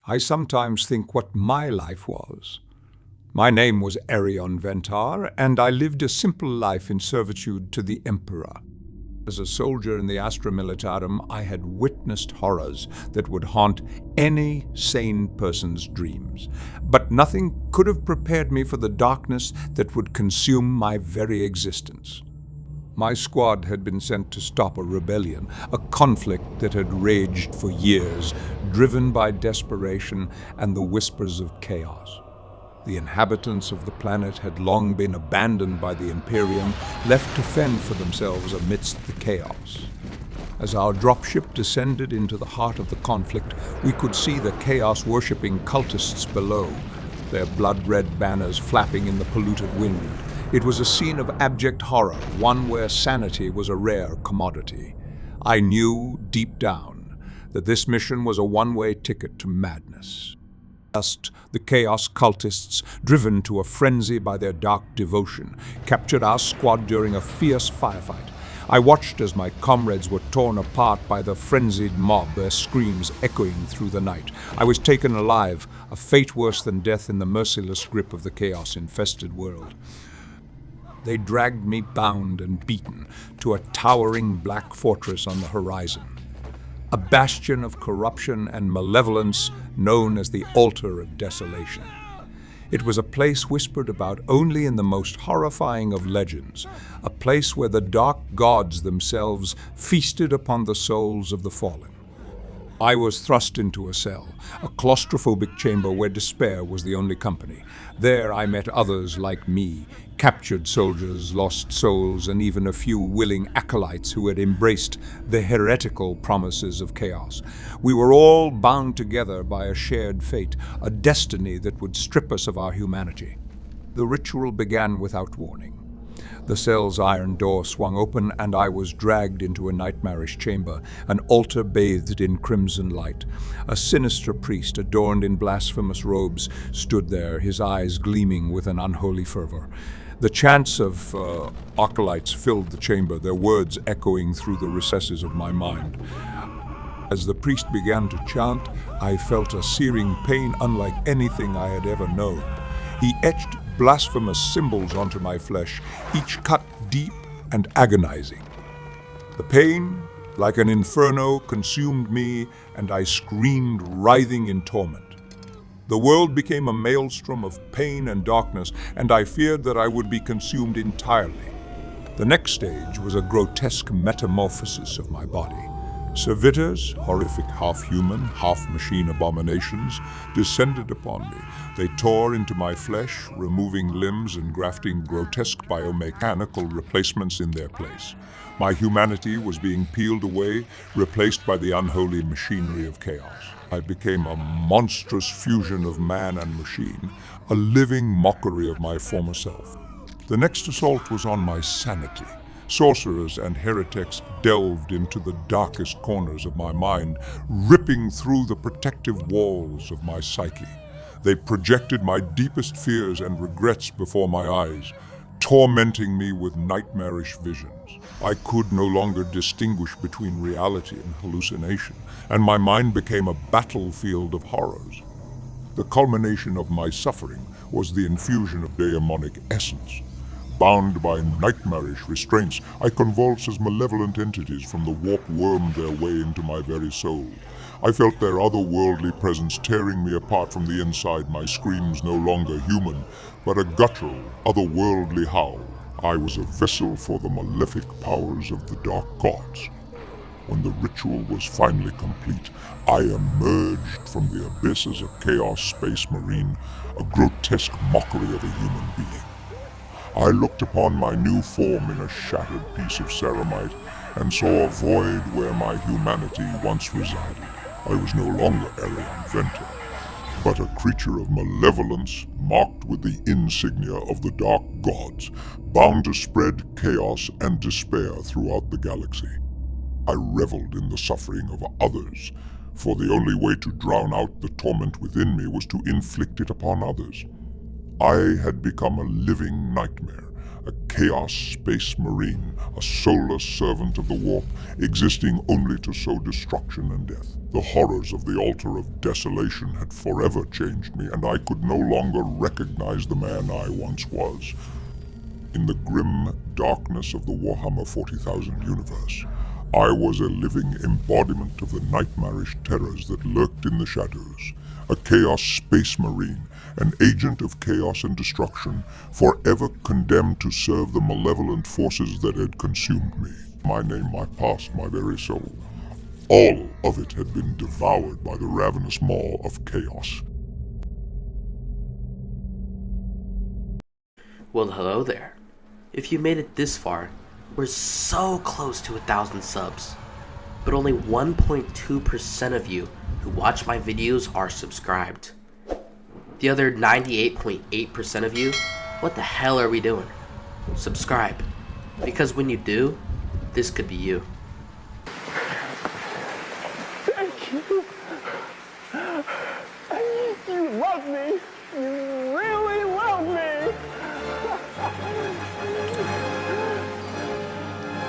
I sometimes think what my life was. My name was Arion Ventar, and I lived a simple life in servitude to the Emperor. As a soldier in the Astra Militarum, I had witnessed horrors that would haunt any sane person's dreams. But nothing could have prepared me for the darkness that would consume my very existence. My squad had been sent to stop a rebellion, a conflict that had raged for years, driven by desperation and the whispers of chaos. The inhabitants of the planet had long been abandoned by the Imperium, left to fend for themselves amidst the chaos. As our dropship descended into the heart of the conflict, we could see the chaos-worshipping cultists below, their blood-red banners flapping in the polluted wind. It was a scene of abject horror, one where sanity was a rare commodity. I knew, deep down, that this mission was a one-way ticket to madness. The Chaos cultists, driven to a frenzy by their dark devotion, captured our squad during a fierce firefight. I watched as my comrades were torn apart by the frenzied mob, their screams echoing through the night. I was taken alive, a fate worse than death in the merciless grip of the chaos-infested world. They dragged me bound and beaten to a towering black fortress on the horizon, a bastion of corruption and malevolence known as the Altar of Desolation. It was a place whispered about only in the most horrifying of legends, a place where the dark gods themselves feasted upon the souls of the fallen. I was thrust into a cell, a claustrophobic chamber where despair was the only company. There I met others like me, captured soldiers, lost souls, and even a few willing acolytes who had embraced the heretical promises of chaos. We were all bound together by a shared fate, a destiny that would strip us of our humanity. The ritual began without warning. The cell's iron door swung open, and I was dragged into a nightmarish chamber, an altar bathed in crimson light. A sinister priest, adorned in blasphemous robes, stood there, his eyes gleaming with an unholy fervor. The chants of acolytes filled the chamber, their words echoing through the recesses of my mind. As the priest began to chant, I felt a searing pain unlike anything I had ever known. He etched blasphemous symbols onto my flesh, each cut deep and agonizing. The pain, like an inferno, consumed me, and I screamed, writhing in torment. The world became a maelstrom of pain and darkness, and I feared that I would be consumed entirely. The next stage was a grotesque metamorphosis of my body. Servitors, horrific half-human, half-machine abominations, descended upon me. They tore into my flesh, removing limbs and grafting grotesque biomechanical replacements in their place. My humanity was being peeled away, replaced by the unholy machinery of chaos. I became a monstrous fusion of man and machine, a living mockery of my former self. The next assault was on my sanity. Sorcerers and heretics delved into the darkest corners of my mind, ripping through the protective walls of my psyche. They projected my deepest fears and regrets before my eyes, tormenting me with nightmarish visions. I could no longer distinguish between reality and hallucination, and my mind became a battlefield of horrors. The culmination of my suffering was the infusion of demonic essence. Bound by nightmarish restraints, I convulsed as malevolent entities from the warp wormed their way into my very soul. I felt their otherworldly presence tearing me apart from the inside, my screams no longer human, but a guttural, otherworldly howl. I was a vessel for the malefic powers of the dark gods. When the ritual was finally complete, I emerged from the abysses of Chaos Space Marine, a grotesque mockery of a human being. I looked upon my new form in a shattered piece of ceramite and saw a void where my humanity once resided. I was no longer Arion Ventar, but a creature of malevolence marked with the insignia of the dark gods, bound to spread chaos and despair throughout the galaxy. I reveled in the suffering of others, for the only way to drown out the torment within me was to inflict it upon others. I had become a living nightmare, a Chaos Space Marine, a soulless servant of the warp, existing only to sow destruction and death. The horrors of the Altar of Desolation had forever changed me, and I could no longer recognize the man I once was. In the grim darkness of the Warhammer 40,000 universe, I was a living embodiment of the nightmarish terrors that lurked in the shadows, a Chaos Space Marine, an agent of chaos and destruction, forever condemned to serve the malevolent forces that had consumed me. My name, my past, my very soul. All of it had been devoured by the ravenous maw of chaos. Well, hello there. If you made it this far, we're so close to 1,000 subs. But only 1.2% of you who watch my videos are subscribed. The other 98.8% of you, what the hell are we doing? Subscribe. Because when you do, this could be you. Thank you. You love me. You